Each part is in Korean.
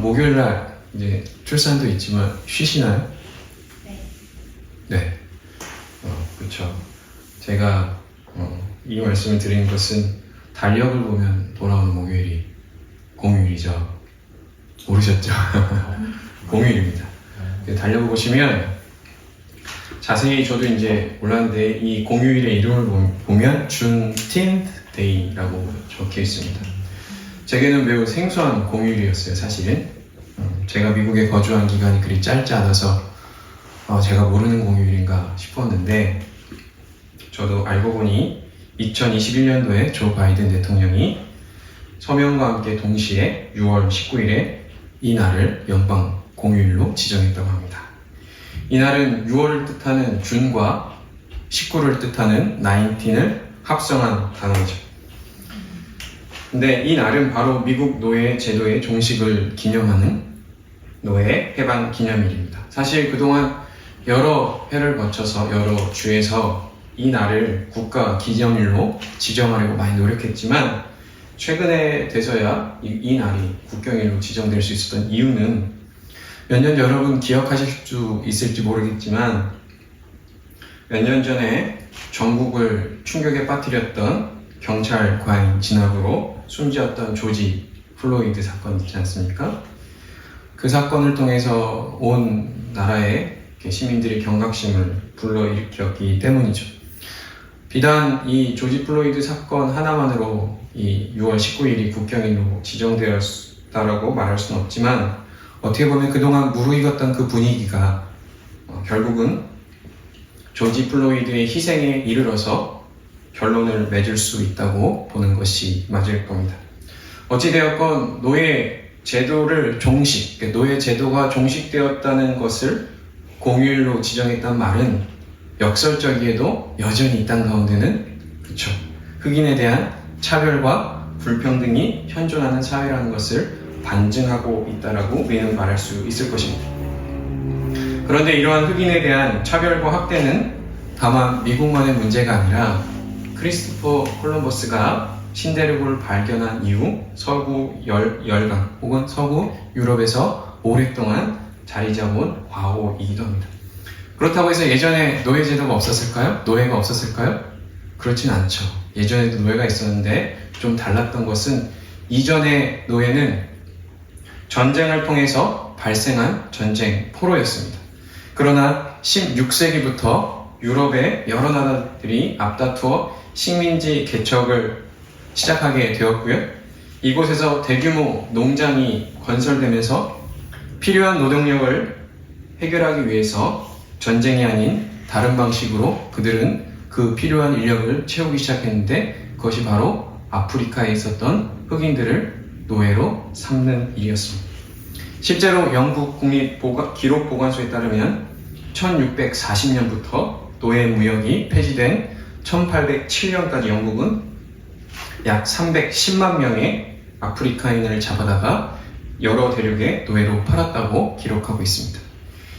목요일 날 이제 출산도 있지만 쉬시나요? 네. 네. 그렇죠. 제가 이 말씀을 드리는 것은 달력을 보면 돌아오는 목요일이 공휴일이죠. 모르셨죠? 공휴일입니다. 달력을 보시면 자세히 저도 이제 몰랐는데 이 공휴일의 이름을 보면 준틴 데이라고 적혀 있습니다. 제게는 매우 생소한 공휴일이었어요, 사실은. 제가 미국에 거주한 기간이 그리 짧지 않아서 제가 모르는 공휴일인가 싶었는데 저도 알고 보니 2021년도에 조 바이든 대통령이 서명과 함께 동시에 6월 19일에 이 날을 연방 공휴일로 지정했다고 합니다. 이 날은 6월을 뜻하는 준과 19를 뜻하는 19을 합성한 단어죠. 근데 이 날은 바로 미국 노예 제도의 종식을 기념하는 노예 해방 기념일입니다. 사실 그동안 여러 해를 거쳐서 여러 주에서 이 날을 국가 기념일로 지정하려고 많이 노력했지만 최근에 돼서야 이 날이 국경일로 지정될 수 있었던 이유는 몇 년 여러분 기억하실 수 있을지 모르겠지만 몇 년 전에 전국을 충격에 빠뜨렸던 경찰 과잉 진압으로 숨지었던 조지 플로이드 사건 있지 않습니까? 그 사건을 통해서 온 나라의 시민들이 경각심을 불러일으켰기 때문이죠. 비단 이 조지 플로이드 사건 하나만으로 이 6월 19일이 국경일로 지정되었다라고 말할 수는 없지만 어떻게 보면 그동안 무르익었던 그 분위기가 결국은 조지 플로이드의 희생에 이르러서 결론을 맺을 수 있다고 보는 것이 맞을 겁니다. 어찌되었건 노예 제도를 노예 제도가 종식되었다는 것을 공휴일로 지정했단 말은 역설적이에도 여전히 이 땅 가운데는 그렇죠. 흑인에 대한 차별과 불평등이 현존하는 사회라는 것을 반증하고 있다라고 우리는 말할 수 있을 것입니다. 그런데 이러한 흑인에 대한 차별과 학대는 다만 미국만의 문제가 아니라 크리스토퍼 콜럼버스가 신대륙을 발견한 이후 서구 열강 혹은 서구 유럽에서 오랫동안 자리 잡은 과오이기도 합니다. 그렇다고 해서 예전에 노예 제도가 없었을까요? 노예가 없었을까요? 그렇진 않죠. 예전에도 노예가 있었는데 좀 달랐던 것은 이전의 노예는 전쟁을 통해서 발생한 전쟁 포로였습니다. 그러나 16세기부터 유럽의 여러 나라들이 앞다투어 식민지 개척을 시작하게 되었고요. 이곳에서 대규모 농장이 건설되면서 필요한 노동력을 해결하기 위해서 전쟁이 아닌 다른 방식으로 그들은 그 필요한 인력을 채우기 시작했는데 그것이 바로 아프리카에 있었던 흑인들을 노예로 삼는 일이었습니다. 실제로 영국 국립기록보관소에 따르면 1640년부터 노예 무역이 폐지된 1807년까지 영국은 약 310만 명의 아프리카인을 잡아다가 여러 대륙의 노예로 팔았다고 기록하고 있습니다.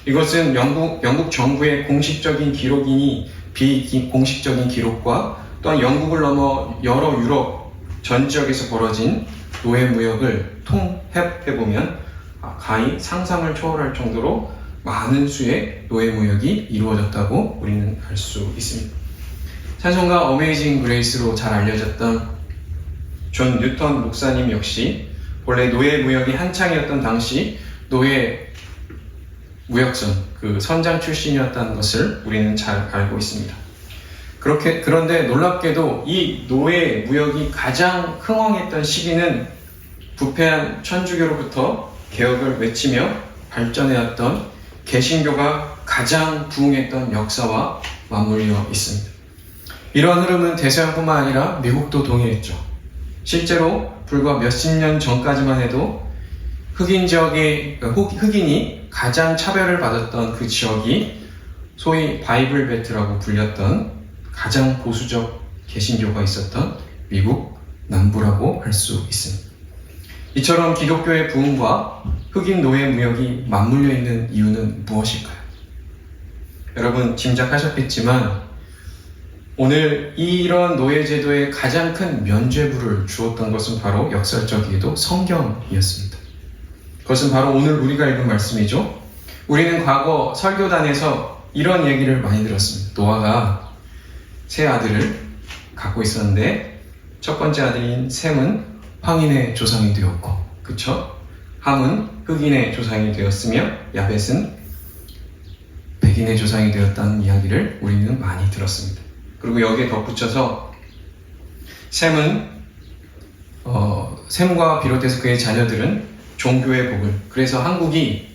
이것은 영국 정부의 공식적인 기록이니 비공식적인 기록과 또한 영국을 넘어 여러 유럽 전 지역에서 벌어진 노예 무역을 통합해보면 가히 상상을 초월할 정도로 많은 수의 노예 무역이 이루어졌다고 우리는 알 수 있습니다. 찬송가 어메이징 그레이스로 잘 알려졌던 존 뉴턴 목사님 역시 원래 노예 무역이 한창이었던 당시 노예 무역선, 그 선장 출신이었다는 것을 우리는 잘 알고 있습니다. 그런데 놀랍게도 이 노예 무역이 가장 흥황했던 시기는 부패한 천주교로부터 개혁을 외치며 발전해왔던 개신교가 가장 부흥했던 역사와 맞물려 있습니다. 이러한 흐름은 대서양뿐만 아니라 미국도 동일했죠. 실제로 불과 몇십 년 전까지만 해도 흑인이 가장 차별을 받았던 그 지역이 소위 바이블 벨트라고 불렸던 가장 보수적 개신교가 있었던 미국 남부라고 할 수 있습니다. 이처럼 기독교의 부흥과 흑인 노예 무역이 맞물려 있는 이유는 무엇일까요? 여러분 짐작하셨겠지만 오늘 이런 노예 제도에 가장 큰 면죄부를 주었던 것은 바로 역설적이게도 성경이었습니다. 그것은 바로 오늘 우리가 읽은 말씀이죠. 우리는 과거 설교단에서 이런 얘기를 많이 들었습니다. 노아가 세 아들을 갖고 있었는데 첫 번째 아들인 셈은 황인의 조상이 되었고, 그쵸? 함은 흑인의 조상이 되었으며 야벳은 백인의 조상이 되었다는 이야기를 우리는 많이 들었습니다. 그리고 여기에 덧붙여서 셈과 비롯해서 그의 자녀들은 종교의 복을, 그래서 한국이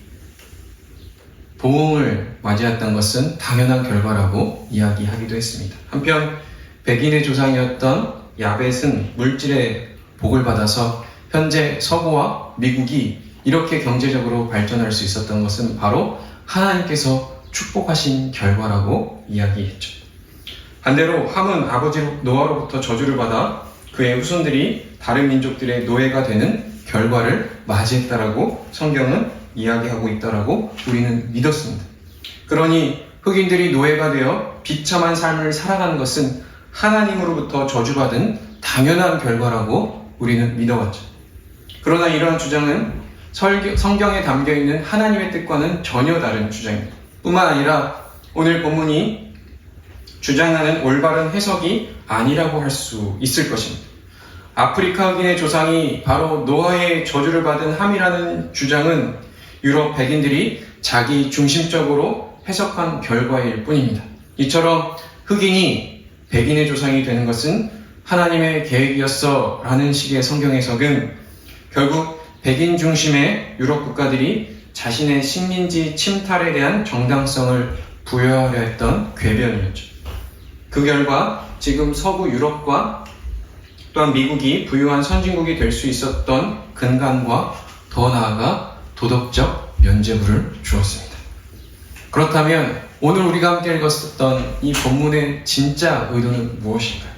보응을 맞이했던 것은 당연한 결과라고 이야기하기도 했습니다. 한편 백인의 조상이었던 야벳은 물질의 복을 받아서 현재 서구와 미국이 이렇게 경제적으로 발전할 수 있었던 것은 바로 하나님께서 축복하신 결과라고 이야기했죠. 반대로 함은 아버지 노아로부터 저주를 받아 그의 후손들이 다른 민족들의 노예가 되는 결과를 맞이했다라고 성경은 이야기하고 있다라고 우리는 믿었습니다. 그러니 흑인들이 노예가 되어 비참한 삶을 살아가는 것은 하나님으로부터 저주받은 당연한 결과라고 우리는 믿어왔죠. 그러나 이러한 주장은 성경에 담겨있는 하나님의 뜻과는 전혀 다른 주장입니다. 뿐만 아니라 오늘 본문이 주장하는 올바른 해석이 아니라고 할 수 있을 것입니다. 아프리카 흑인의 조상이 바로 노아의 저주를 받은 함이라는 주장은 유럽 백인들이 자기 중심적으로 해석한 결과일 뿐입니다. 이처럼 흑인이 백인의 조상이 되는 것은 하나님의 계획이었어 라는 식의 성경 해석은 결국 백인 중심의 유럽 국가들이 자신의 식민지 침탈에 대한 정당성을 부여하려 했던 궤변이었죠. 그 결과 지금 서구 유럽과 또한 미국이 부유한 선진국이 될 수 있었던 근간과 더 나아가 도덕적 면죄부를 주었습니다. 그렇다면 오늘 우리가 함께 읽었던 이 본문의 진짜 의도는 무엇인가요?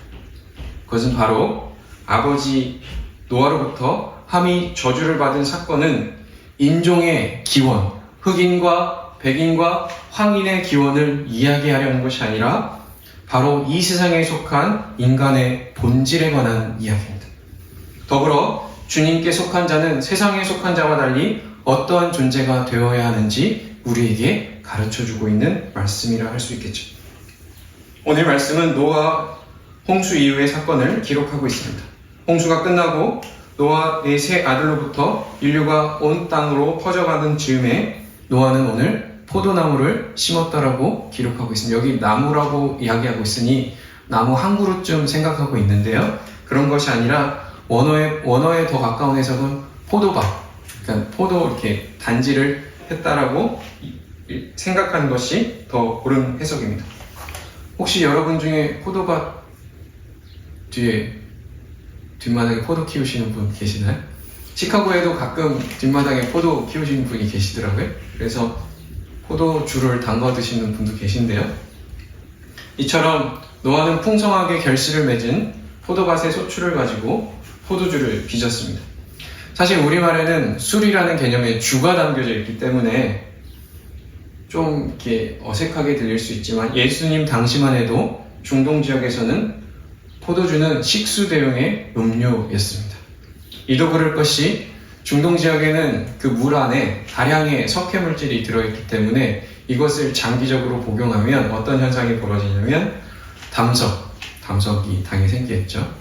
그것은 바로 아버지 노아로부터 함이 저주를 받은 사건은 인종의 기원, 흑인과 백인과 황인의 기원을 이야기하려는 것이 아니라 바로 이 세상에 속한 인간의 본질에 관한 이야기입니다. 더불어 주님께 속한 자는 세상에 속한 자와 달리 어떠한 존재가 되어야 하는지 우리에게 가르쳐주고 있는 말씀이라 할 수 있겠죠. 오늘 말씀은 노아 홍수 이후의 사건을 기록하고 있습니다. 홍수가 끝나고 노아의 세 아들로부터 인류가 온 땅으로 퍼져가는 즈음에 노아는 오늘 포도나무를 심었다라고 기록하고 있습니다. 여기 나무라고 이야기하고 있으니 나무 한 그루쯤 생각하고 있는데요. 그런 것이 아니라 원어에 더 가까운 해석은 포도밭, 그러니까 포도 이렇게 단지를 했다라고 생각하는 것이 더 옳은 해석입니다. 혹시 여러분 중에 포도밭 뒷마당에 포도 키우시는 분 계시나요? 시카고에도 가끔 뒷마당에 포도 키우시는 분이 계시더라고요. 그래서 포도주를 담가 드시는 분도 계신데요. 이처럼 노아는 풍성하게 결실을 맺은 포도밭의 소출을 가지고 포도주를 빚었습니다. 사실 우리말에는 술이라는 개념에 주가 담겨져 있기 때문에 좀 이렇게 어색하게 들릴 수 있지만 예수님 당시만 해도 중동 지역에서는 포도주는 식수 대용의 음료였습니다. 이도 그럴 것이 중동 지역에는 그 물 안에 다량의 석회 물질이 들어있기 때문에 이것을 장기적으로 복용하면 어떤 현상이 벌어지냐면 담석이 당연히 생기겠죠.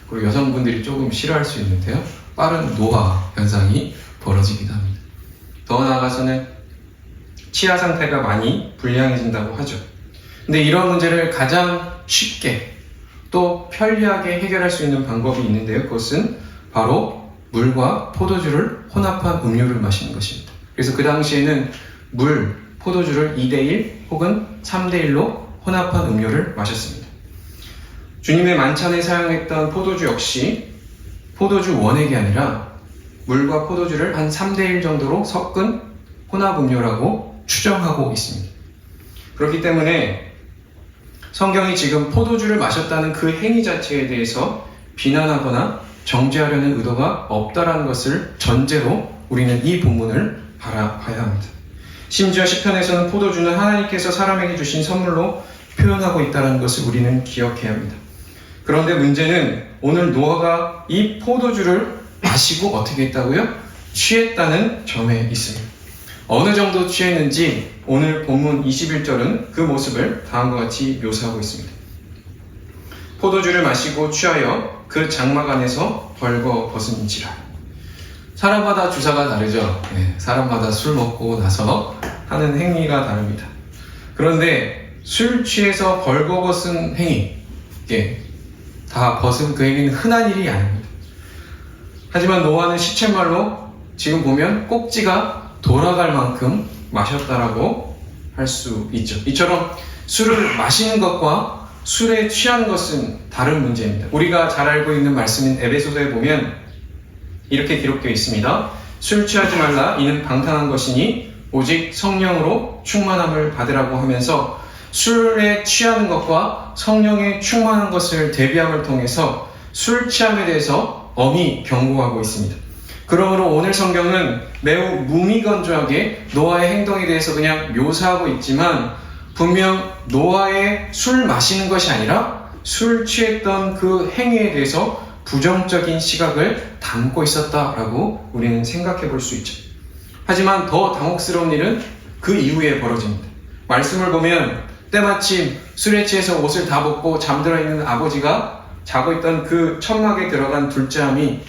그리고 여성분들이 조금 싫어할 수 있는데요. 빠른 노화 현상이 벌어지기도 합니다. 더 나아가서는 치아 상태가 많이 불량해진다고 하죠. 근데 이런 문제를 가장 쉽게 또 편리하게 해결할 수 있는 방법이 있는데요. 그것은 바로 물과 포도주를 혼합한 음료를 마시는 것입니다. 그래서 그 당시에는 물, 포도주를 2대1 혹은 3대1로 혼합한 음료를 마셨습니다. 주님의 만찬에 사용했던 포도주 역시 포도주 원액이 아니라 물과 포도주를 한 3대1 정도로 섞은 혼합 음료라고 추정하고 있습니다. 그렇기 때문에 성경이 지금 포도주를 마셨다는 그 행위 자체에 대해서 비난하거나 정죄하려는 의도가 없다라는 것을 전제로 우리는 이 본문을 바라봐야 합니다. 심지어 시편에서는 포도주는 하나님께서 사람에게 주신 선물로 표현하고 있다는 것을 우리는 기억해야 합니다. 그런데 문제는 오늘 노아가 이 포도주를 마시고 어떻게 했다고요? 취했다는 점에 있습니다. 어느 정도 취했는지 오늘 본문 21절은 그 모습을 다음과 같이 묘사하고 있습니다. 포도주를 마시고 취하여 그 장막 안에서 벌거벗은지라. 사람마다 주사가 다르죠. 사람마다 술 먹고 나서 하는 행위가 다릅니다. 그런데 술 취해서 벌거벗은 행위, 다 벗은 그 행위는 흔한 일이 아닙니다. 하지만 노아는 시쳇말로 지금 보면 꼭지가 돌아갈 만큼 마셨다라고 할 수 있죠. 이처럼 술을 마시는 것과 술에 취하는 것은 다른 문제입니다. 우리가 잘 알고 있는 말씀인 에베소서에 보면 이렇게 기록되어 있습니다. 술 취하지 말라, 이는 방탕한 것이니 오직 성령으로 충만함을 받으라고 하면서 술에 취하는 것과 성령에 충만한 것을 대비함을 통해서 술 취함에 대해서 엄히 경고하고 있습니다. 그러므로 오늘 성경은 매우 무미건조하게 노아의 행동에 대해서 그냥 묘사하고 있지만 분명 노아의 술 마시는 것이 아니라 술 취했던 그 행위에 대해서 부정적인 시각을 담고 있었다라고 우리는 생각해 볼 수 있죠. 하지만 더 당혹스러운 일은 그 이후에 벌어집니다. 말씀을 보면 때마침 술에 취해서 옷을 다 벗고 잠들어 있는 아버지가 자고 있던 그 천막에 들어간 둘째함이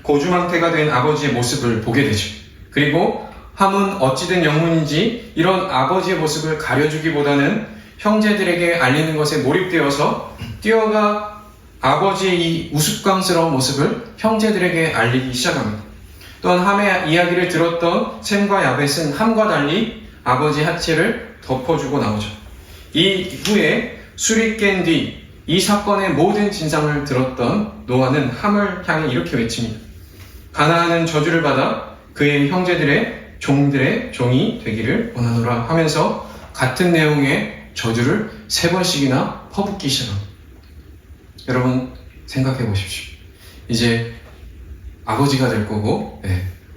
고주망태가 된 아버지의 모습을 보게 되죠. 그리고 함은 어찌된 영문인지 이런 아버지의 모습을 가려주기보다는 형제들에게 알리는 것에 몰입되어서 뛰어가 아버지의 이 우스꽝스러운 모습을 형제들에게 알리기 시작합니다. 또한 함의 이야기를 들었던 셈과 야벳은 함과 달리 아버지 하체를 덮어주고 나오죠. 이후에 술이 깬 뒤 이 사건의 모든 진상을 들었던 노아는 함을 향해 이렇게 외칩니다. 가나안은 저주를 받아 그의 형제들의 종들의 종이 되기를 원하노라 하면서 같은 내용의 저주를 3번씩이나 퍼붓기 시작합니다. 여러분 생각해 보십시오. 이제 아버지가 될 거고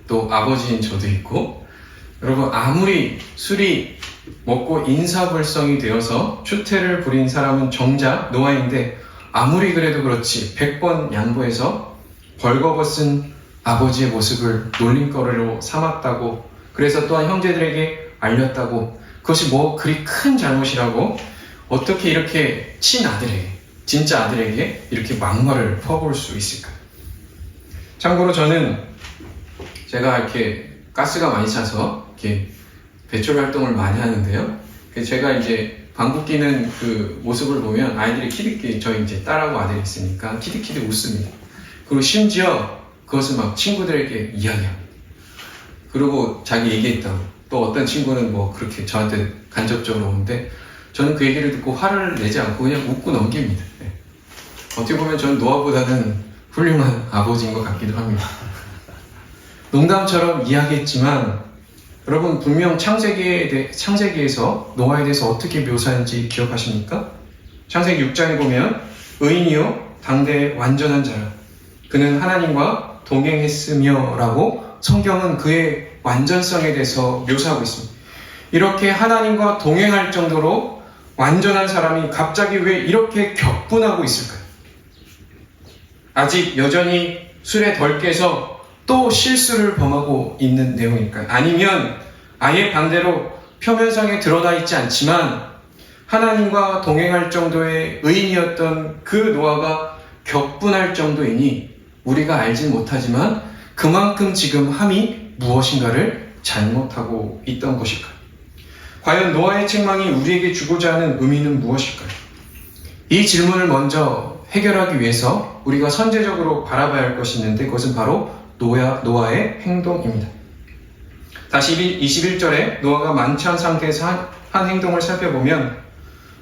또 아버지인 저도 있고 여러분 아무리 술이 먹고 인사불성이 되어서 추태를 부린 사람은 정작 노아인데 아무리 그래도 그렇지 100번 양보해서 벌거벗은 아버지의 모습을 놀림거리로 삼았다고 그래서 또한 형제들에게 알렸다고 그것이 뭐 그리 큰 잘못이라고 어떻게 이렇게 친아들에게 진짜 아들에게 이렇게 막말을 퍼부을 수 있을까? 참고로 저는 제가 이렇게 가스가 많이 차서 이렇게 배출 활동을 많이 하는데요. 제가 이제 방귀 뀌는 그 모습을 보면 아이들이 키득키득 저희 이제 딸하고 아들이 있으니까 키득키득 웃습니다. 그리고 심지어 그것을 막 친구들에게 이야기합니다. 그리고 자기 얘기했다고 또 어떤 친구는 뭐 그렇게 저한테 간접적으로 오는데 저는 그 얘기를 듣고 화를 내지 않고 그냥 웃고 넘깁니다. 어떻게 보면 저는 노아보다는 훌륭한 아버지인 것 같기도 합니다. 농담처럼 이야기했지만 여러분 분명 창세기에서 노아에 대해서 어떻게 묘사했는지 기억하십니까? 창세기 6장에 보면 의인이요 당대 완전한 자라 그는 하나님과 동행했으며 라고 성경은 그의 완전성에 대해서 묘사하고 있습니다. 이렇게 하나님과 동행할 정도로 완전한 사람이 갑자기 왜 이렇게 격분하고 있을까요? 아직 여전히 술에 덜 깨서 또 실수를 범하고 있는 내용일까요? 아니면 아예 반대로 표면상에 드러나 있지 않지만 하나님과 동행할 정도의 의인이었던 그 노아가 격분할 정도이니 우리가 알진 못하지만 그만큼 지금 함이 무엇인가를 잘못하고 있던 것일까요? 과연 노아의 책망이 우리에게 주고자 하는 의미는 무엇일까요? 이 질문을 먼저 해결하기 위해서 우리가 선제적으로 바라봐야 할 것이 있는데 그것은 바로 노아의 행동입니다. 다시 21절에 노아가 만취한 상태에서 한 행동을 살펴보면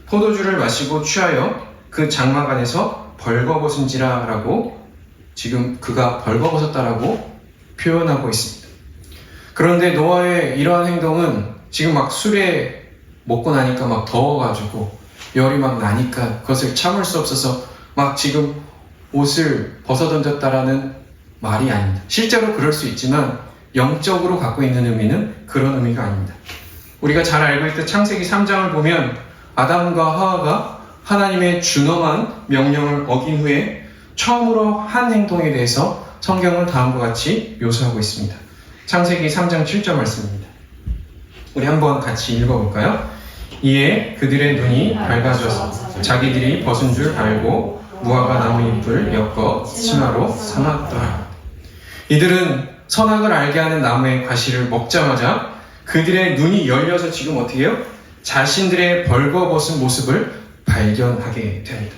포도주를 마시고 취하여 그 장막 안에서 벌거벗은지라 라고 지금 그가 벌거벗었다라고 표현하고 있습니다. 그런데 노아의 이러한 행동은 지금 막 술에 먹고 나니까 막 더워가지고 열이 막 나니까 그것을 참을 수 없어서 막 지금 옷을 벗어던졌다라는 말이 아닙니다. 실제로 그럴 수 있지만 영적으로 갖고 있는 의미는 그런 의미가 아닙니다. 우리가 잘 알고 있던 창세기 3장을 보면 아담과 하와가 하나님의 준엄한 명령을 어긴 후에 처음으로 한 행동에 대해서 성경은 다음과 같이 묘사하고 있습니다. 창세기 3장 7절 말씀입니다. 우리 한번 같이 읽어볼까요? 이에 그들의 눈이 밝아져서 자기들이 벗은 줄 알고 무화과 나무 잎을 엮어 치마로 삼았더라. 이들은 선악을 알게 하는 나무의 과실을 먹자마자 그들의 눈이 열려서 지금 어떻게 해요? 자신들의 벌거벗은 모습을 발견하게 됩니다.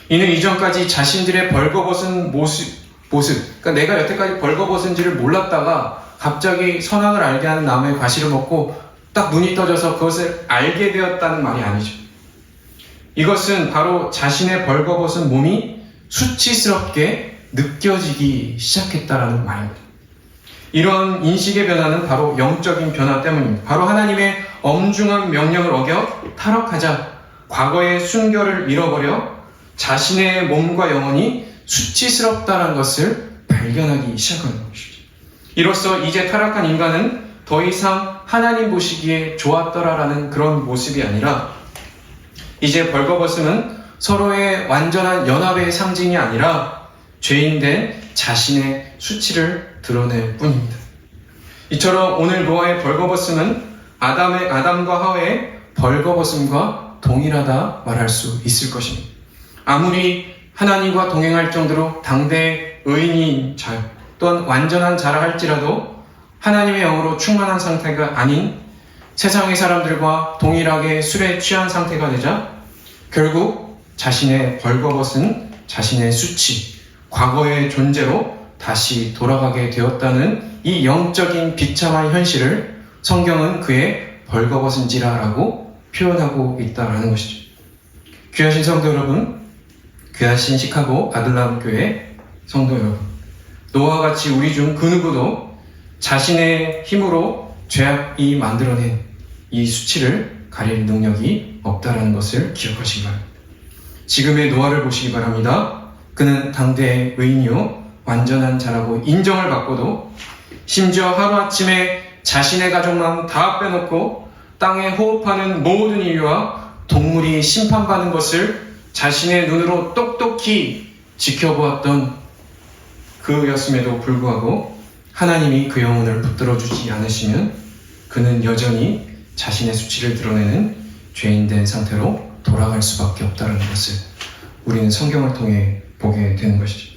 이는 이전까지 자신들의 벌거벗은 모습, 그러니까 내가 여태까지 벌거벗은지를 몰랐다가 갑자기 선악을 알게 하는 나무의 과실을 먹고 딱 눈이 떠져서 그것을 알게 되었다는 말이 아니죠. 이것은 바로 자신의 벌거벗은 몸이 수치스럽게 느껴지기 시작했다라는 말입니다. 이런 인식의 변화는 바로 영적인 변화 때문입니다. 바로 하나님의 엄중한 명령을 어겨 타락하자 과거의 순결을 잃어버려 자신의 몸과 영혼이 수치스럽다는 것을 발견하기 시작하는 것이죠. 이로써 이제 타락한 인간은 더 이상 하나님 보시기에 좋았더라라는 그런 모습이 아니라 이제 벌거벗음은 서로의 완전한 연합의 상징이 아니라 죄인된 자신의 수치를 드러낼 뿐입니다. 이처럼 오늘 노아의 벌거벗음은 아담과 하와의 벌거벗음과 동일하다 말할 수 있을 것입니다. 아무리 하나님과 동행할 정도로 당대 의인인 자 또는 완전한 자라 할지라도 하나님의 영으로 충만한 상태가 아닌 세상의 사람들과 동일하게 술에 취한 상태가 되자 결국 자신의 벌거벗은 자신의 수치, 과거의 존재로 다시 돌아가게 되었다는 이 영적인 비참한 현실을 성경은 그의 벌거벗은지라라고 표현하고 있다는 것이죠. 귀하신 성도 여러분, 귀하신 시카고 아들람 교회 성도 여러분, 노아와 같이 우리 중 그 누구도 자신의 힘으로 죄악이 만들어낸 이 수치를 가릴 능력이 없다는 것을 기억하시기 바랍니다. 지금의 노아를 보시기 바랍니다. 그는 당대의 의인이요 완전한 자라고 인정을 받고도 심지어 하루아침에 자신의 가족만 다 빼놓고 땅에 호흡하는 모든 인류와 동물이 심판받는 것을 자신의 눈으로 똑똑히 지켜보았던 그였음에도 불구하고 하나님이 그 영혼을 붙들어주지 않으시면 그는 여전히 자신의 수치를 드러내는 죄인된 상태로 돌아갈 수밖에 없다는 것을 우리는 성경을 통해 보게 되는 것이죠.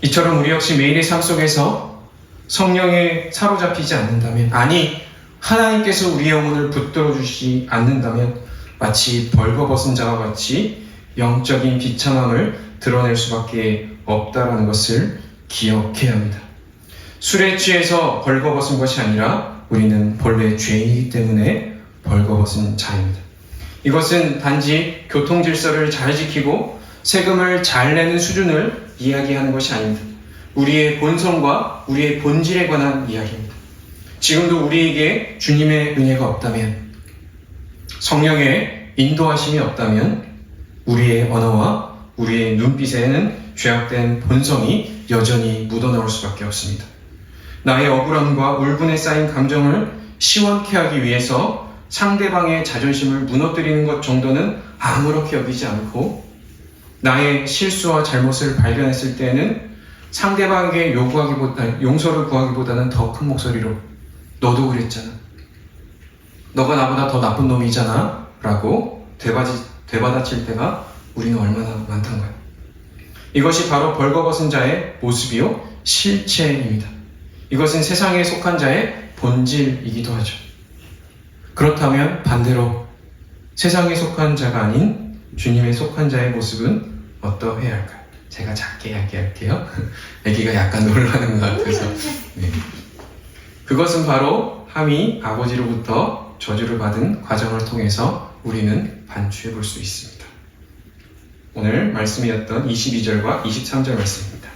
이처럼 우리 역시 매일의 삶 속에서 성령에 사로잡히지 않는다면, 아니 하나님께서 우리의 영혼을 붙들어주지 않는다면 마치 벌거벗은 자와 같이 영적인 비참함을 드러낼 수밖에 없다는 것을 기억해야 합니다. 술에 취해서 벌거벗은 것이 아니라 우리는 본래 죄인이기 때문에 벌거벗은 자입니다. 이것은 단지 교통질서를 잘 지키고 세금을 잘 내는 수준을 이야기하는 것이 아닙니다. 우리의 본성과 우리의 본질에 관한 이야기입니다. 지금도 우리에게 주님의 은혜가 없다면, 성령의 인도하심이 없다면 우리의 언어와 우리의 눈빛에는 죄악된 본성이 여전히 묻어나올 수밖에 없습니다. 나의 억울함과 울분에 쌓인 감정을 시원케 하기 위해서 상대방의 자존심을 무너뜨리는 것 정도는 아무렇게 여기지 않고 나의 실수와 잘못을 발견했을 때에는 상대방에게 용서를 구하기보다는 더 큰 목소리로 너도 그랬잖아, 너가 나보다 더 나쁜 놈이잖아 라고 되받아칠 때가 우리는 얼마나 많던가요? 이것이 바로 벌거벗은 자의 모습이요 실체입니다. 이것은 세상에 속한 자의 본질이기도 하죠. 그렇다면 반대로 세상에 속한 자가 아닌 주님에 속한 자의 모습은 어떠해야 할까요? 제가 작게 이야기할게요. 아기가 약간 놀라는 것 같아서. 네. 그것은 바로 함이 아버지로부터 저주를 받은 과정을 통해서 우리는 반추해 볼 수 있습니다. 오늘 말씀이었던 22절과 23절 말씀입니다.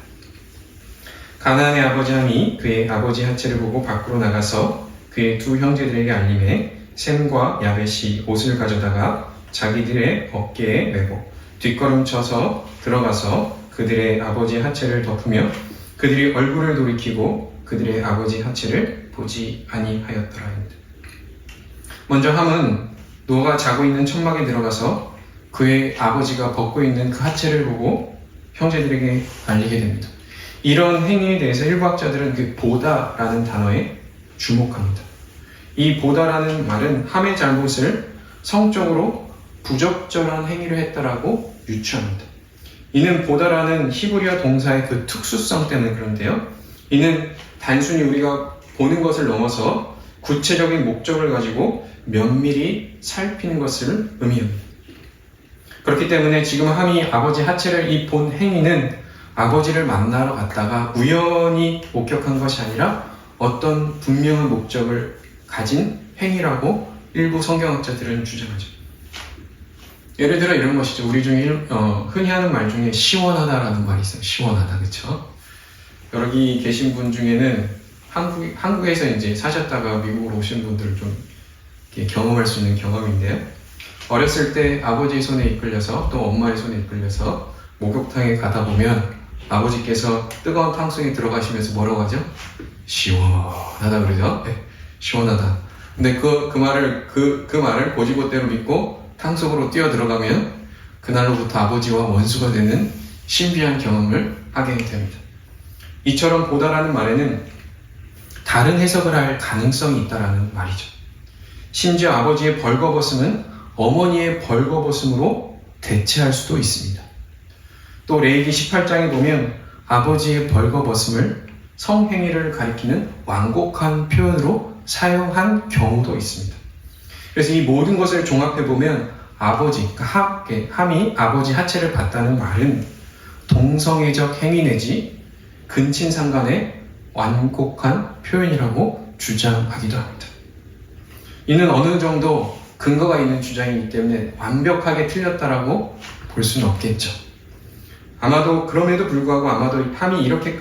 가나안의 아버지 함이 그의 아버지 하체를 보고 밖으로 나가서 그의 두 형제들에게 알림해 셈과 야벳이 옷을 가져다가 자기들의 어깨에 메고 뒷걸음쳐서 들어가서 그들의 아버지 하체를 덮으며 그들이 얼굴을 돌이키고 그들의 아버지 하체를 보지 아니하였더라. 먼저 함은 노아가 자고 있는 천막에 들어가서 그의 아버지가 벗고 있는 그 하체를 보고 형제들에게 알리게 됩니다. 이런 행위에 대해서 일부 학자들은 그 보다라는 단어에 주목합니다. 이 보다라는 말은 함의 잘못을 성적으로 부적절한 행위를 했다라고 유추합니다. 이는 보다라는 히브리어 동사의 그 특수성 때문에 그런데요. 이는 단순히 우리가 보는 것을 넘어서 구체적인 목적을 가지고 면밀히 살피는 것을 의미합니다. 그렇기 때문에 지금 함이 아버지 하체를 이 본 행위는 아버지를 만나러 갔다가 우연히 목격한 것이 아니라 어떤 분명한 목적을 가진 행위라고 일부 성경학자들은 주장하죠. 예를 들어 이런 것이죠. 우리 중에 흔히 하는 말 중에 시원하다라는 말이 있어요. 시원하다, 그렇죠? 여기 계신 분 중에는 한국에서 이제 사셨다가 미국으로 오신 분들을 좀 경험할 수 있는 경험인데요. 어렸을 때 아버지의 손에 이끌려서 또 엄마의 손에 이끌려서 목욕탕에 가다 보면 아버지께서 뜨거운 탕수에 들어가시면서 뭐라고 하죠? 시원하다 그러죠? 네, 시원하다. 근데 그 말을 고지고대로 믿고 탕속으로 뛰어 들어가면 그날로부터 아버지와 원수가 되는 신비한 경험을 하게 됩니다. 이처럼 보다라는 말에는 다른 해석을 할 가능성이 있다라는 말이죠. 심지어 아버지의 벌거벗음은 어머니의 벌거벗음으로 대체할 수도 있습니다. 또 레위기 18장에 보면 아버지의 벌거벗음을 성행위를 가리키는 완곡한 표현으로 사용한 경우도 있습니다. 그래서 이 모든 것을 종합해보면 함이 아버지 하체를 봤다는 말은 동성애적 행위 내지 근친상간의 완곡한 표현이라고 주장하기도 합니다. 이는 어느 정도 근거가 있는 주장이기 때문에 완벽하게 틀렸다라고 볼 수는 없겠죠. 아마도 그럼에도 불구하고 아마도 함이 이렇게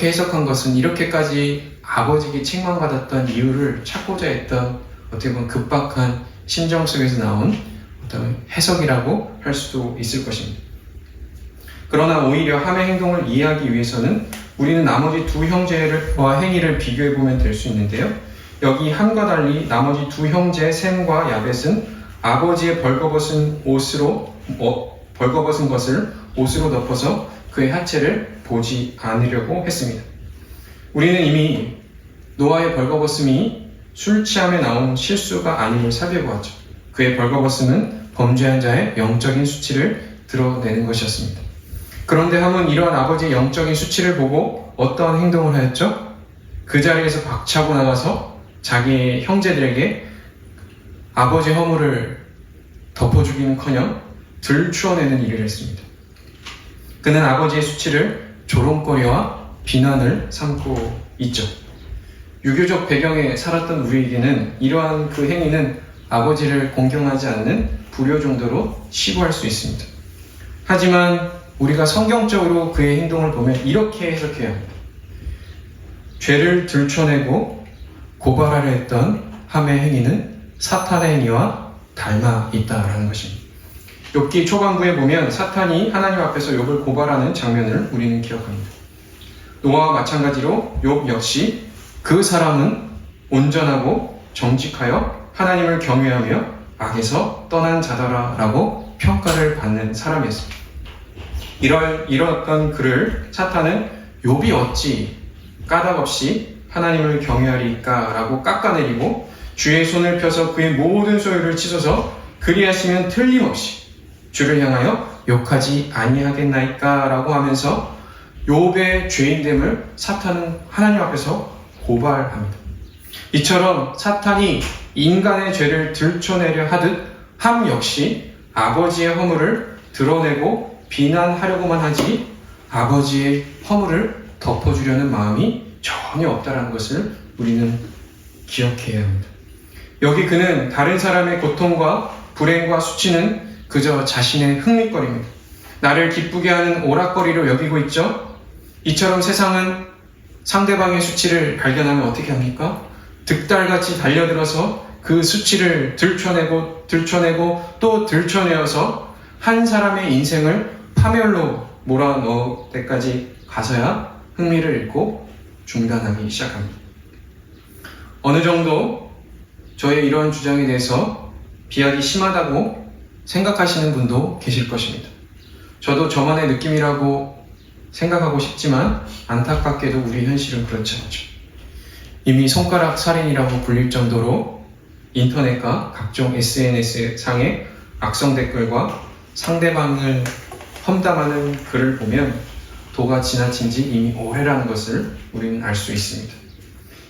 해석한 것은 이렇게까지 아버지에게 책망받았던 이유를 찾고자 했던 어떻게 보면 급박한 심정 속에서 나온 어떤 해석이라고 할 수도 있을 것입니다. 그러나 오히려 함의 행동을 이해하기 위해서는 우리는 나머지 두 형제와 행위를 비교해보면 될 수 있는데요. 여기 함과 달리 나머지 두 형제 셈과 야벳은 아버지의 벌거벗은 것을 옷으로 덮어서 그의 하체를 보지 않으려고 했습니다. 우리는 이미 노아의 벌거벗음이 술 취함에 나온 실수가 아님을 살펴보았죠. 그의 벌거벗음은 범죄한 자의 영적인 수치를 드러내는 것이었습니다. 그런데 함은 이러한 아버지의 영적인 수치를 보고 어떠한 행동을 하였죠? 그 자리에서 박차고 나가서 자기의 형제들에게 아버지의 허물을 덮어주기는커녕 들추어내는 일을 했습니다. 그는 아버지의 수치를 조롱거리와 비난을 삼고 있죠. 유교적 배경에 살았던 우리에게는 이러한 그 행위는 아버지를 공경하지 않는 불효 정도로 치부할 수 있습니다. 하지만 우리가 성경적으로 그의 행동을 보면 이렇게 해석해야 합니다. 죄를 들춰내고 고발하려 했던 함의 행위는 사탄의 행위와 닮아 있다라는 것입니다. 욥기 초반부에 보면 사탄이 하나님 앞에서 욥을 고발하는 장면을 우리는 기억합니다. 노아와 마찬가지로 욥 역시 그 사람은 온전하고 정직하여 하나님을 경외하며 악에서 떠난 자다라고 평가를 받는 사람이었습니다. 이러했던 그를 사탄은 욥이 어찌 까닭없이 하나님을 경외하리까 라고 깎아내리고 주의 손을 펴서 그의 모든 소유를 치소서 그리하시면 틀림없이 주를 향하여 욕하지 아니하겠나이까 라고 하면서 욥의 죄인됨을 사탄은 하나님 앞에서 고발합니다. 이처럼 사탄이 인간의 죄를 들춰내려 하듯 함 역시 아버지의 허물을 드러내고 비난하려고만 하지 아버지의 허물을 덮어주려는 마음이 전혀 없다는 것을 우리는 기억해야 합니다. 여기 그는 다른 사람의 고통과 불행과 수치는 그저 자신의 흥미거리입니다. 나를 기쁘게 하는 오락거리로 여기고 있죠. 이처럼 세상은 상대방의 수치를 발견하면 어떻게 합니까? 득달같이 달려들어서 그 수치를 들춰내고 또 들춰내어서 한 사람의 인생을 파멸로 몰아넣을 때까지 가서야 흥미를 잃고 중단하기 시작합니다. 어느 정도 저의 이러한 주장에 대해서 비하기 심하다고 생각하시는 분도 계실 것입니다. 저도 저만의 느낌이라고 생각하고 싶지만 안타깝게도 우리 현실은 그렇지 않죠. 이미 손가락 살인이라고 불릴 정도로 인터넷과 각종 SNS상의 악성 댓글과 상대방을 험담하는 글을 보면 도가 지나친 지 이미 오래라는 것을 우리는 알 수 있습니다.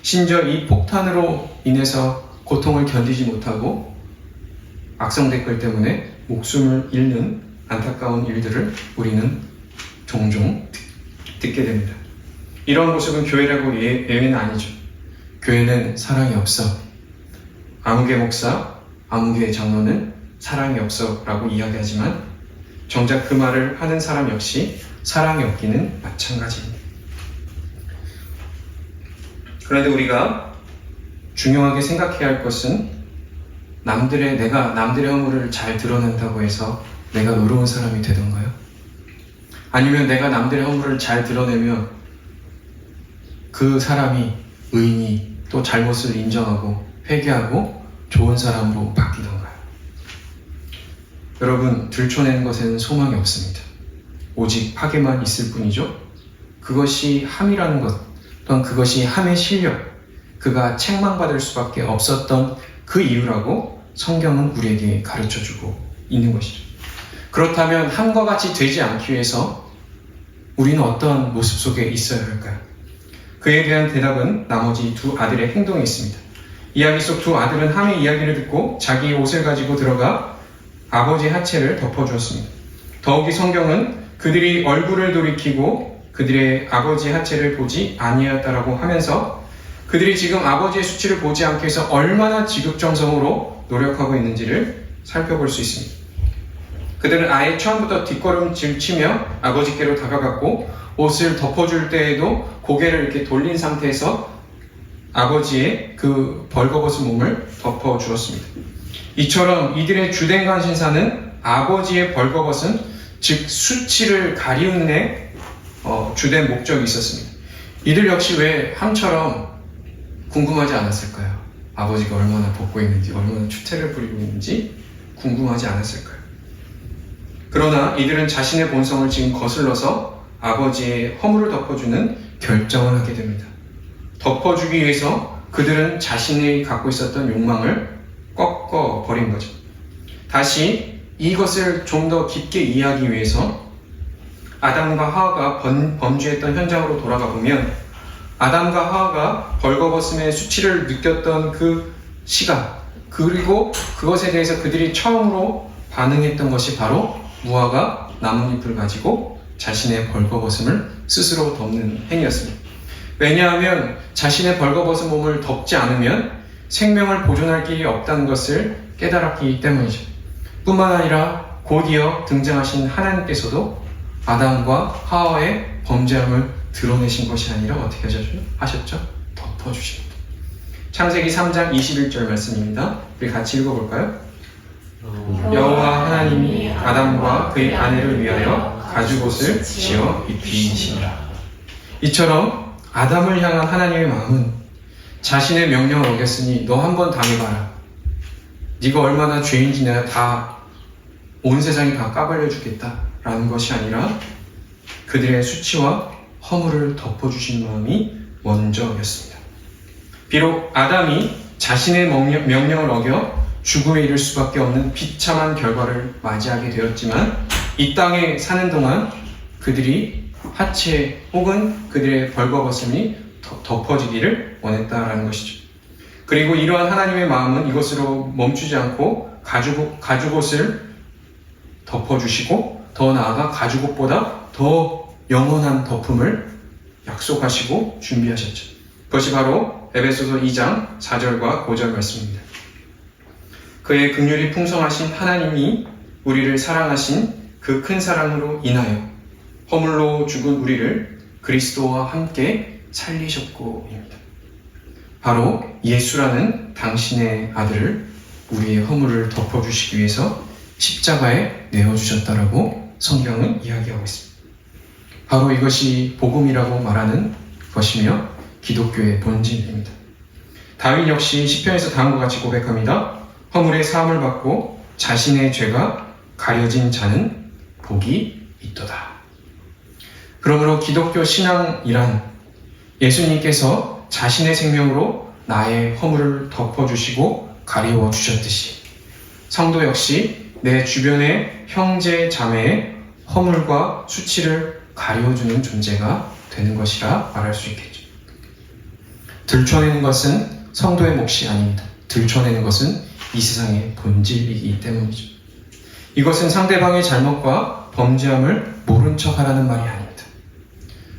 심지어 이 폭탄으로 인해서 고통을 견디지 못하고 악성 댓글 때문에 목숨을 잃는 안타까운 일들을 우리는 종종 듣게 됩니다. 이런 모습은 교회라고 예외는 아니죠. 교회는 사랑이 없어. 아무개 목사, 아무개 장로는 사랑이 없어 라고 이야기하지만 정작 그 말을 하는 사람 역시 사랑이 없기는 마찬가지입니다. 그런데 우리가 중요하게 생각해야 할 것은 내가 남들의 허물을 잘 드러낸다고 해서 내가 의로운 사람이 되던가요? 아니면 내가 남들의 허물을 잘 드러내면 그 사람이 의인이 또 잘못을 인정하고 회개하고 좋은 사람으로 바뀌던가요? 여러분, 들춰내는 것에는 소망이 없습니다. 오직 파괴만 있을 뿐이죠. 그것이 함이라는 것, 또한 그것이 함의 실력, 그가 책망받을 수밖에 없었던 그 이유라고 성경은 우리에게 가르쳐주고 있는 것이죠. 그렇다면 함과 같이 되지 않기 위해서 우리는 어떤 모습 속에 있어야 할까요? 그에 대한 대답은 나머지 두 아들의 행동에 있습니다. 이야기 속 두 아들은 함의 이야기를 듣고 자기의 옷을 가지고 들어가 아버지의 하체를 덮어주었습니다. 더욱이 성경은 그들이 얼굴을 돌이키고 그들의 아버지의 하체를 보지 아니하였다라고 하면서 그들이 지금 아버지의 수치를 보지 않기 위해서 얼마나 지극정성으로 노력하고 있는지를 살펴볼 수 있습니다. 그들은 아예 처음부터 뒷걸음질 치며 아버지께로 다가갔고 옷을 덮어줄 때에도 고개를 이렇게 돌린 상태에서 아버지의 그 벌거벗은 몸을 덮어주었습니다. 이처럼 이들의 주된 관심사는 아버지의 벌거벗은 즉 수치를 가리우는 데 주된 목적이 있었습니다. 이들 역시 왜 함처럼 궁금하지 않았을까요? 아버지가 얼마나 벗고 있는지, 얼마나 추태를 부리고 있는지 궁금하지 않았을까요? 그러나 이들은 자신의 본성을 지금 거슬러서 아버지의 허물을 덮어주는 결정을 하게 됩니다. 덮어주기 위해서 그들은 자신이 갖고 있었던 욕망을 꺾어버린 거죠. 다시 이것을 좀 더 깊게 이해하기 위해서 아담과 하와가 범죄했던 현장으로 돌아가 보면 아담과 하와가 벌거벗음의 수치를 느꼈던 그 시간, 그리고 그것에 대해서 그들이 처음으로 반응했던 것이 바로 무화과 나뭇잎을 가지고 자신의 벌거벗음을 스스로 덮는 행위였습니다. 왜냐하면 자신의 벌거벗은 몸을 덮지 않으면 생명을 보존할 길이 없다는 것을 깨달았기 때문이죠. 뿐만 아니라 곧이어 등장하신 하나님께서도 아담과 하와의 범죄함을 드러내신 것이 아니라 어떻게 하셨죠? 덮어주십니다. 창세기 3장 21절 말씀입니다. 우리 같이 읽어볼까요? 여호와 하나님이 아담과 그의 아내를 위하여 가죽옷을 지어 입히시니라. 이처럼 아담을 향한 하나님의 마음은 자신의 명령을 어겼으니 너 한번 당해봐라. 네가 얼마나 죄인지 내가 다 온 세상이 다 까발려 주겠다 라는 것이 아니라 그들의 수치와 허물을 덮어주신 마음이 먼저였습니다. 비록 아담이 자신의 명령을 어겨 죽음에 이를 수밖에 없는 비참한 결과를 맞이하게 되었지만 이 땅에 사는 동안 그들이 하체 혹은 그들의 벌거벗음이 덮어지기를 원했다라는 것이죠. 그리고 이러한 하나님의 마음은 이것으로 멈추지 않고 가죽옷을 덮어주시고 더 나아가 가죽옷보다 더 영원한 덮음을 약속하시고 준비하셨죠. 그것이 바로 에베소서 2장 4절과 5절 말씀입니다. 그의 긍휼이 풍성하신 하나님이 우리를 사랑하신 그 큰 사랑으로 인하여 허물로 죽은 우리를 그리스도와 함께 살리셨고입니다. 바로 예수라는 당신의 아들을 우리의 허물을 덮어주시기 위해서 십자가에 내어주셨다라고 성경은 이야기하고 있습니다. 바로 이것이 복음이라고 말하는 것이며 기독교의 본질입니다. 다윗 역시 시편에서 다음과 같이 고백합니다. 허물의 사함을 받고 자신의 죄가 가려진 자는 복이 있도다. 그러므로 기독교 신앙이란 예수님께서 자신의 생명으로 나의 허물을 덮어주시고 가리워 주셨듯이 성도 역시 내 주변의 형제 자매의 허물과 수치를 가리워주는 존재가 되는 것이라 말할 수 있겠죠. 들춰내는 것은 성도의 몫이 아닙니다. 들춰내는 것은 이 세상의 본질이기 때문이죠. 이것은 상대방의 잘못과 범죄함을 모른 척하라는 말이 아닙니다.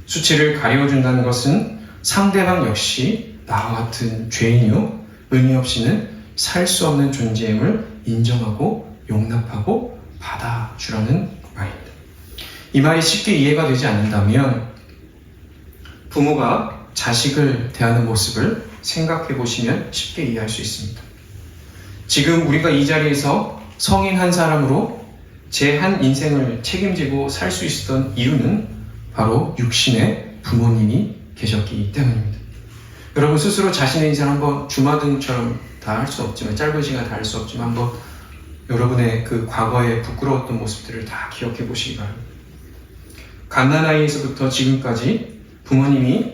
수치를 가리워준다는 것은 상대방 역시 나와 같은 죄인이요 의미 없이는 살 수 없는 존재임을 인정하고 용납하고 받아주라는 말입니다. 이 말이 쉽게 이해가 되지 않는다면 부모가 자식을 대하는 모습을 생각해 보시면 쉽게 이해할 수 있습니다. 지금 우리가 이 자리에서 성인 한 사람으로 제 한 인생을 책임지고 살 수 있었던 이유는 바로 육신의 부모님이 계셨기 때문입니다. 여러분 스스로 자신의 인생 한번 주마등처럼 다 할 수 없지만 짧은 시간 다 할 수 없지만 한번 여러분의 그 과거의 부끄러웠던 모습들을 다 기억해 보시기 바랍니다. 갓난아이에서부터 지금까지 부모님이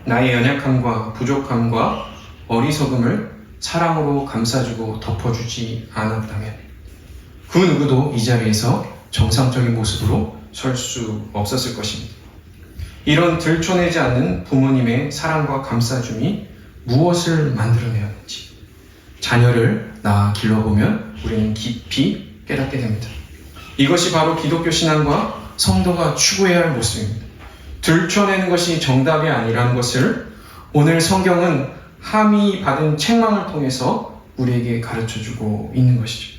나의 연약함과 부족함과 어리석음을 사랑으로 감싸주고 덮어주지 않았다면 그 누구도 이 자리에서 정상적인 모습으로 설 수 없었을 것입니다. 이런 들춰내지 않는 부모님의 사랑과 감싸줌이 무엇을 만들어내었는지 자녀를 낳아 길러보면 우리는 깊이 깨닫게 됩니다. 이것이 바로 기독교 신앙과 성도가 추구해야 할 모습입니다. 들춰내는 것이 정답이 아니라는 것을 오늘 성경은 함이 받은 책망을 통해서 우리에게 가르쳐주고 있는 것이죠.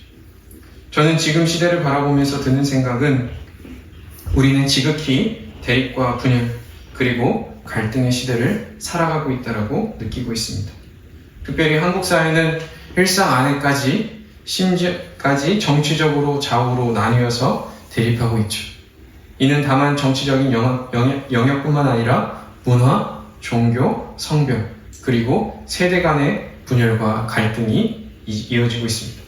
저는 지금 시대를 바라보면서 드는 생각은 우리는 지극히 대립과 분열 그리고 갈등의 시대를 살아가고 있다고 느끼고 있습니다. 특별히 한국 사회는 일상 안에까지 심지어까지 정치적으로 좌우로 나뉘어서 대립하고 있죠. 이는 다만 정치적인 영역뿐만 아니라 문화, 종교, 성별, 그리고 세대 간의 분열과 갈등이 이어지고 있습니다.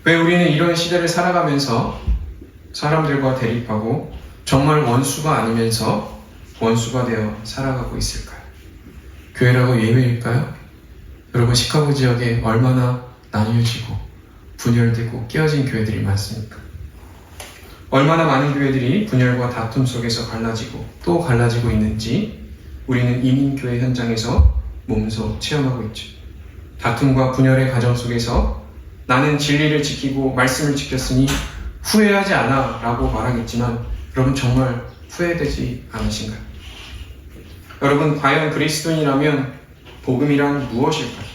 왜 우리는 이런 시대를 살아가면서 사람들과 대립하고 정말 원수가 아니면서 원수가 되어 살아가고 있을까요? 교회라고 예외일까요? 여러분 시카고 지역에 얼마나 나뉘어지고 분열되고 깨어진 교회들이 많습니까? 얼마나 많은 교회들이 분열과 다툼 속에서 갈라지고 또 갈라지고 있는지 우리는 이민교회 현장에서 몸소 체험하고 있죠. 다툼과 분열의 과정 속에서 나는 진리를 지키고 말씀을 지켰으니 후회하지 않아 라고 말하겠지만 여러분 정말 후회되지 않으신가요? 여러분 과연 그리스도인이라면 복음이란 무엇일까요?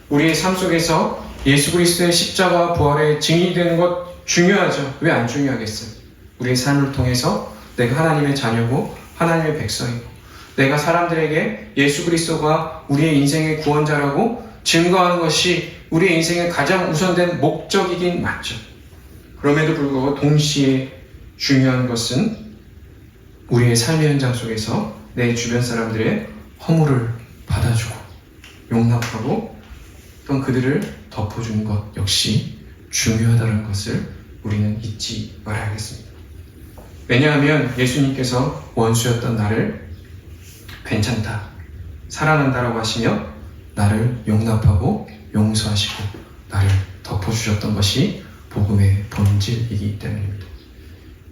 우리의 삶 속에서 예수 그리스도의 십자가 부활의 증인이 되는 것 중요하죠. 왜 안 중요하겠어요? 우리의 삶을 통해서 내가 하나님의 자녀고 하나님의 백성이고 내가 사람들에게 예수 그리스도가 우리의 인생의 구원자라고 증거하는 것이 우리의 인생의 가장 우선된 목적이긴 맞죠. 그럼에도 불구하고 동시에 중요한 것은 우리의 삶의 현장 속에서 내 주변 사람들의 허물을 받아주고 용납하고 또 그들을 덮어주는 것 역시 중요하다는 것을 우리는 잊지 말아야겠습니다. 왜냐하면 예수님께서 원수였던 나를 괜찮다, 사랑한다라고 하시며 나를 용납하고 용서하시고 나를 덮어주셨던 것이 복음의 본질이기 때문입니다.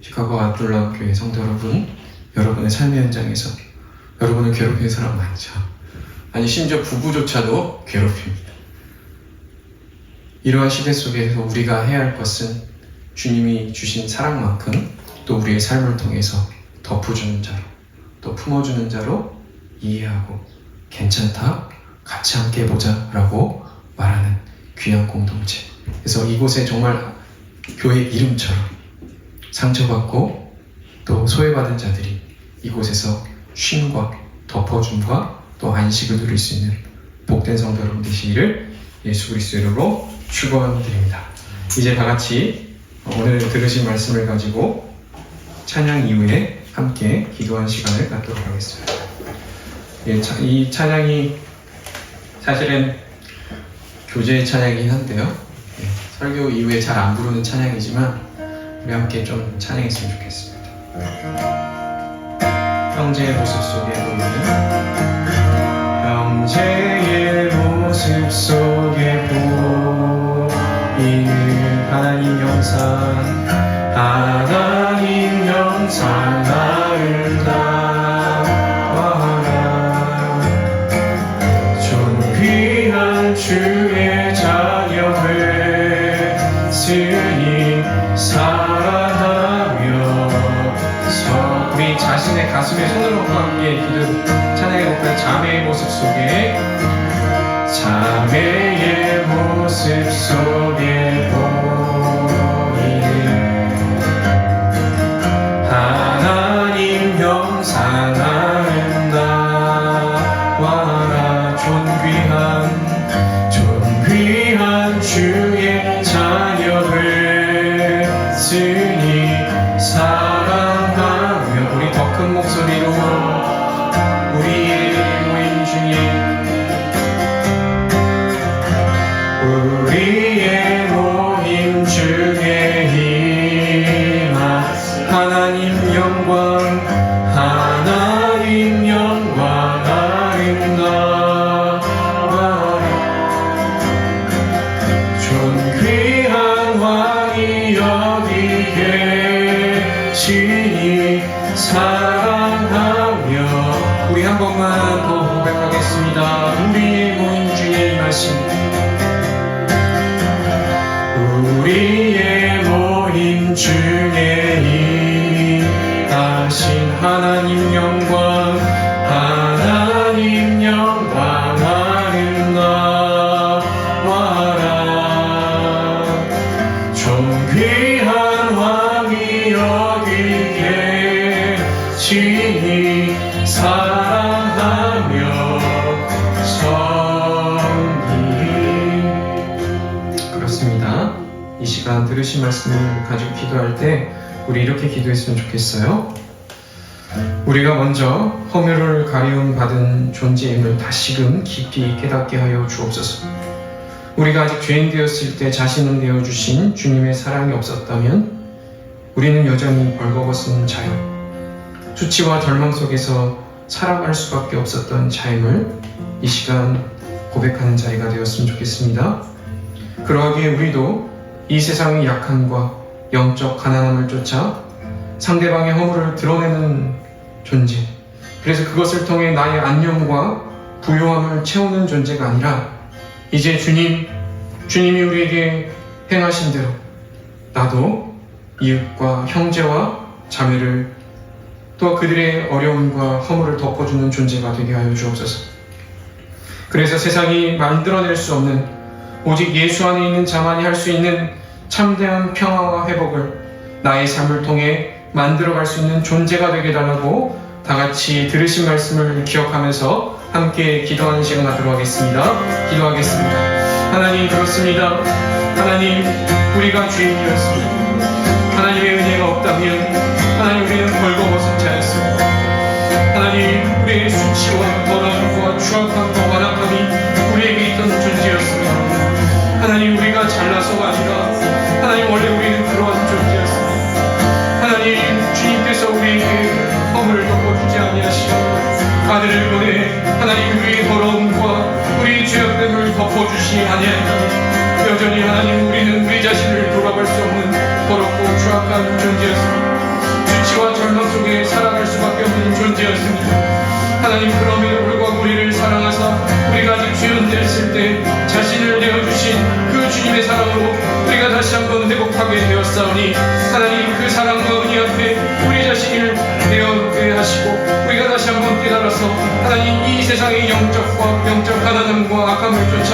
시카고 아둘라 교회 성도 여러분, 여러분의 삶의 현장에서 여러분을 괴롭히는 사람 많죠. 아니 심지어 부부조차도 괴롭힙니다. 이러한 시대 속에서 우리가 해야 할 것은 주님이 주신 사랑만큼 또 우리의 삶을 통해서 덮어주는 자로 또 품어주는 자로 이해하고 괜찮다, 같이 함께 해보자 라고 말하는 귀한 공동체. 그래서 이곳에 정말 교회 이름처럼 상처받고 또 소외받은 자들이 이곳에서 쉼과 덮어줌과 또 안식을 누릴 수 있는 복된 성도 여러분 되시기를 예수 그리스도 이름으로 축원드립니다. 이제 다 같이 오늘 들으신 말씀을 가지고 찬양 이후에 함께 기도한 시간을 갖도록 하겠습니다. 이 찬양이 사실은 교제 찬양이긴 한데요. 설교 이후에 잘 안 부르는 찬양이지만 우리 함께 좀 찬양했으면 좋겠습니다. 형제의 모습 속에 보이는 형제의 모습 속에 보이는 하나님 영상 아름다워라 존귀한 주의 자녀 됐으니 사랑하며 우리 자신의 가슴에 손을 얹고 함께 기도 찬양해볼까요? 자매의 모습 속에 보이는 하나님 형상 아름다워라 존귀한 주의 자녀 됐으니 사랑하며 우리 더 큰 목소리로 우리의 모임 중에 임한 하나님 영광 아름다워라 존귀한 왕이 여기 계시니 사랑하며 우리 한 번만 더 고백하겠습니다. 우리의 모임 중에 임하신 우리의 모임 중에 임하신 하나님 영광 아름다워라 존귀한 왕이 여기 계시니 사랑하며 그렇습니다. 이 시간 들으신 말씀을 가지고 기도할 때 우리 이렇게 기도했으면 좋겠어요. 우리가 먼저 허물을 가리움 받은 존재임을 다시금 깊이 깨닫게 하여 주옵소서. 우리가 아직 죄인 되었을 때 자신을 내어주신 주님의 사랑이 없었다면 우리는 여전히 벌거벗은 자요 수치와 절망 속에서 살아갈 수밖에 없었던 자임을 이 시간 고백하는 자리가 되었으면 좋겠습니다. 그러하기에 우리도 이 세상의 약함과 영적 가난함을 쫓아 상대방의 허물을 드러내는 존재, 그래서 그것을 통해 나의 안녕과 부요함을 채우는 존재가 아니라 이제 주님이 우리에게 행하신 대로 나도 이웃과 형제와 자매를 또 그들의 어려움과 허물을 덮어주는 존재가 되게 하여 주옵소서. 그래서 세상이 만들어낼 수 없는 오직 예수 안에 있는 자만이 할 수 있는 참대한 평화와 회복을 나의 삶을 통해 만들어갈 수 있는 존재가 되게 달라고 다같이 들으신 말씀을 기억하면서 함께 기도하는 시간 갖도록 하겠습니다. 기도하겠습니다. 하나님, 그렇습니다. 하나님, 우리가 죄인이었습니다. 하나님의 은혜가 없다면 하나님, 우리는 벌거벗은 자였습니다. 하나님, 우리의 수치와 더러움과 추악함과 완악함이 우리에게 있던 존재였습니다. 하나님, 우리가 잘나서가 아니라 하나님, 원래 우리는 그러한 존재였습니다. 하나님, 주님께서 우리에게 허물을 덮어주지 아니하시고 아들을 보내 하나님, 우리의 더러움과 우리의 죄악됨을 덮어주시 아니하니 여전히 하나님, 우리는 우리 자신을 돌아갈 수 없는 더럽고 추악한 존재였습니다. 수치와 절망 속에 살아갈 수밖에 없는 존재였습니다. 하나님, 그럼에도 불구하고 우리를 사랑하사 우리가 아직 죄인 되었을 때 자신을 내어주신 그 주님의 사랑으로 우리가 다시 한번 회복하게 되었사오니 하나님, 그 사랑과 은혜 앞에 우리 자신을 내어게 하시고 우리가 다시 한번 깨달아서 하나님, 이 세상의 영적 가난함과 악함을 쫓아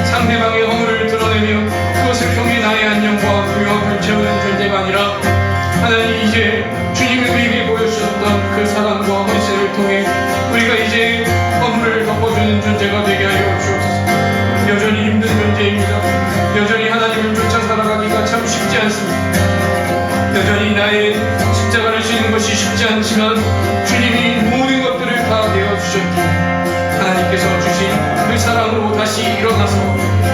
상대방의 허물을 드러내며 그것을 통해 나의 안녕과 부요함을 채우는 존재가 아니라 하나님, 이제 주님이 우리에게 보여주셨던 그 사랑과 헌신을 통해 우리가 이제 허물을 덮어주는 존재가 되게 하여 주옵소서. 여전히 힘든 존재입니다. 여전히 하나님을 쫓아 살아가기가 참 쉽지 않습니다. 여전히 나의 십자가를 지는 것이 쉽지 않지만 주님이 모든 것들을 다 내어주셨기에 하나님께서 주신 그 사랑으로 다시 일어나서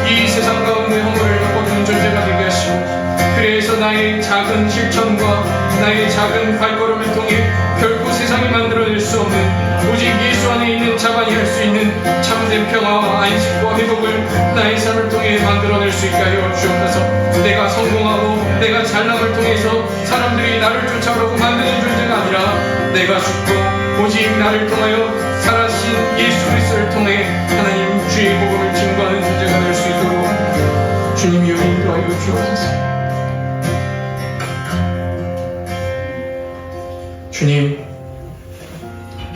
이 세상 가운데 허물을 덮어주는 존재가 되게 하시고, 그래서 나의 작은 실천과 나의 작은 발걸음을 통해 결코 세상 세상이 만들어낼 수 없는 오직 예수 안에 있는 자만이 할 수 있는 참된 평화와 안식과 회복을 나의 삶을 통해 만들어낼 수 있게 하여 주옵소서. 내가 성공하고 내가 잘남을 통해서 사람들이 나를 쫓아오고 만드는 존재가 아니라 내가 죽고 오직 나를 통하여 살아신 예수 그리스도를 통해 하나님 주의 복음을 증거하는 존재가 될 수 있도록 주님이 인도하여 주옵소서.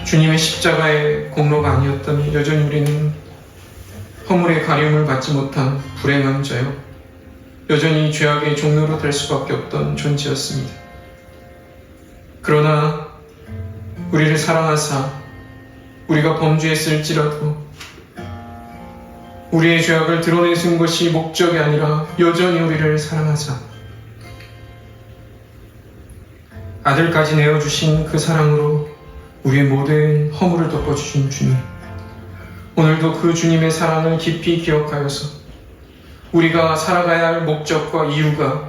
주님의 십자가의 공로가 아니었다면 여전히 우리는 허물의 가림을 받지 못한 불행한 자요, 여전히 죄악의 종로로 될 수밖에 없던 존재였습니다. 그러나 우리를 사랑하사 우리가 범죄했을지라도 우리의 죄악을 드러내신 것이 목적이 아니라 여전히 우리를 사랑하사 아들까지 내어주신 그 사랑으로 우리의 모든 허물을 덮어주신 주님, 오늘도 그 주님의 사랑을 깊이 기억하여서 우리가 살아가야 할 목적과 이유가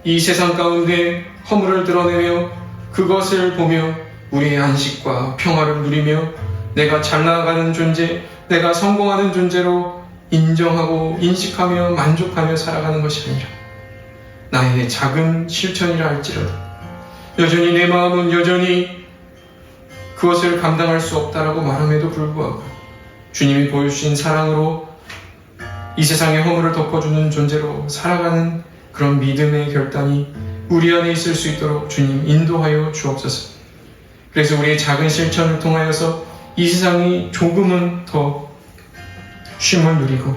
이 세상 가운데 허물을 드러내며 그것을 보며 우리의 안식과 평화를 누리며 내가 잘 나아가는 존재, 내가 성공하는 존재로 인정하고 인식하며 만족하며 살아가는 것이 아니라 나의 작은 실천이라 할지라도 여전히 내 마음은 여전히 그것을 감당할 수 없다라고 말함에도 불구하고 주님이 보여주신 사랑으로 이 세상의 허물을 덮어주는 존재로 살아가는 그런 믿음의 결단이 우리 안에 있을 수 있도록 주님 인도하여 주옵소서. 그래서 우리의 작은 실천을 통하여서 이 세상이 조금은 더 쉼을 누리고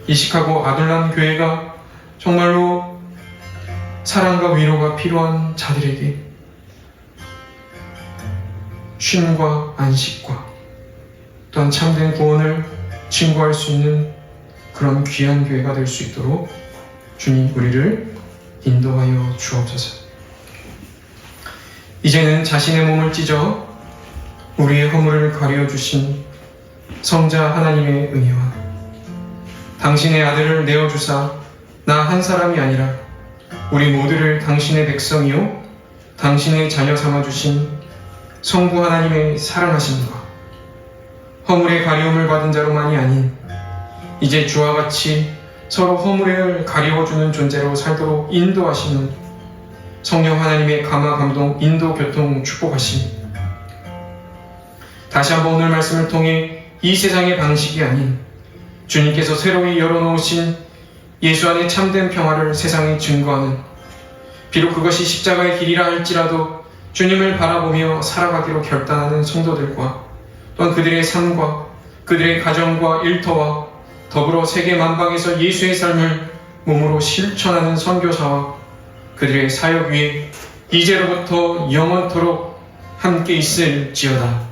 이 시카고 아둘람 교회가 정말로 사랑과 위로가 필요한 자들에게 쉼과 안식과 또한 참된 구원을 증거할 수 있는 그런 귀한 교회가 될 수 있도록 주님 우리를 인도하여 주옵소서. 이제는 자신의 몸을 찢어 우리의 허물을 가려 주신 성자 하나님의 은혜와 당신의 아들을 내어주사 나 한 사람이 아니라 우리 모두를 당신의 백성이요 당신의 자녀 삼아주신 성부 하나님의 사랑하심과 허물의 가리움을 받은 자로만이 아닌 이제 주와 같이 서로 허물을 가리워주는 존재로 살도록 인도하시는 성령 하나님의 감화 감동 인도 교통 축복하심, 다시 한번 오늘 말씀을 통해 이 세상의 방식이 아닌 주님께서 새로이 열어놓으신 예수 안의 참된 평화를 세상에 증거하는, 비록 그것이 십자가의 길이라 할지라도 주님을 바라보며 살아가기로 결단하는 성도들과 또한 그들의 삶과 그들의 가정과 일터와 더불어 세계 만방에서 예수의 삶을 몸으로 실천하는 선교사와 그들의 사역 위에 이제로부터 영원토록 함께 있을지어다.